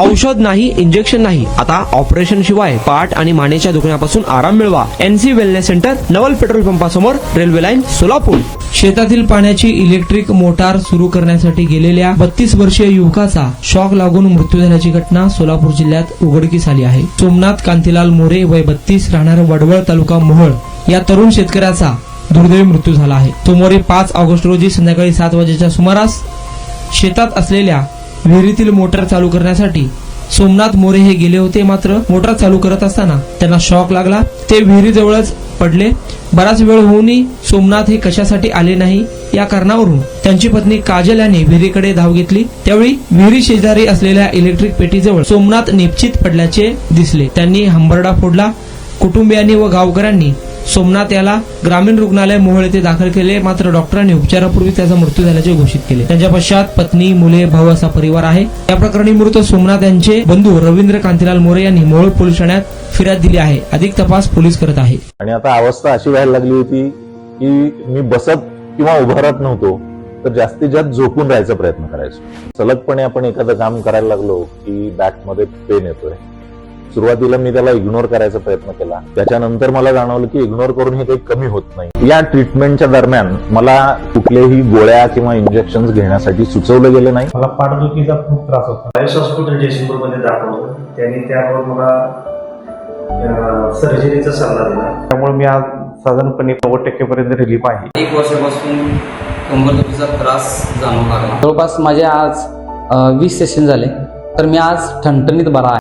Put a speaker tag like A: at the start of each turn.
A: औषध नाही, इंजेक्शन नाही, आता ऑपरेशन शिवाय पाठ आणि मानेच्या दुखण्यापासून आराम मिळवा. NC वेलनेस सेंटर, नवल पेट्रोल पंपासमोर, रेल्वे लाईन, सोलापूर. शेतातील पाण्याची इलेक्ट्रिक मोटार सुरू करण्यासाठी गेलेल्या 32 वर्षीय युवकाचा शॉक लागून मृत्यू झाल्याची घटना सोलापूर जिल्ह्यात उघडकीस आली आहे. सोमनाथ कांतीलाल मोरे वय 32 राहणार वडवळ तालुका मोहोळ या तरुण शेतकऱ्याचा दुर्दैवी मृत्यू झाला आहे. सोमवारी 5 ऑगस्ट रोजी संध्याकाळी 7 वाजेच्या सुमारास शेतात असलेल्या विहिरीतील मोटार चालू करण्यासाठी सोमनाथ मोरे हे गेले होते. मात्र मोटार चालू करत असताना त्यांना शॉक लागला. ते विहिरीजवळच पडले. बराच वेळ होऊनही सोमनाथ हे कशासाठी आले नाही या कारणावरून त्यांची पत्नी काजल यांनी विहिरीकडे धाव घेतली. त्यावेळी विहिरी शेजारी असलेल्या इलेक्ट्रिक पेटीजवळ सोमनाथ निश्चित पडल्याचे दिसले. त्यांनी हंबरडा फोडला. कुटुंबियांनी व गावकऱ्यांनी सोमनाथ याला ग्रामीण रुग्णालय मोहोळ येथे दाखल केले. मात्र डॉक्टरांनी उपचारापूर्वी त्याचा मृत्यू झाल्याचे घोषित केले. त्यांच्या पश्चात पत्नी, मुले, भाऊ असा परिवार आहे. या प्रकरणी मृत सोमनाथ यांचे बंधू रवींद्र कांतीलाल मोरे यांनी मोहोळ पोलीस ठाण्यात फिर्याद दिली आहे. अधिक तपास पोलीस करत आहे.
B: आणि आता अवस्था अशी व्हायला लागली होती की मी बसत किंवा उभा राहत नव्हतो, तर जास्तीत जास्त झोपून राहायचा प्रयत्न करायचो. सलगपणे आपण एखादं काम करायला लागलो की बॅकमध्ये पेन येतोय. सुरुवातीला मी त्याला इग्नोर करायचा प्रयत्न केला. त्याच्यानंतर मला जाणवलं की इग्नोर करून हे काही कमी होत नाही. या ट्रीटमेंटच्या दरम्यान मला कुठल्याही गोळ्या किंवा इंजेक्शन घेण्यासाठी सुचवलं गेलं नाही.
C: मला पाठदुखीचा खूप त्रास होता. आयुष हॉस्पिटल जयसिंगपूरमध्ये दाखवलं. त्यांनी त्यावर मला सर्जरीचा सल्ला दिला. त्यामुळे मी आज साधारणपणे 90% पर्यंत रिलीफ आहे.
D: 1 वर्षापासून कंबरदुखीचा त्रास जाणवू लागला.
E: जवळपास माझे आज 20 सेशन झाले, तर मी आज ठणठणीत बरा आहे.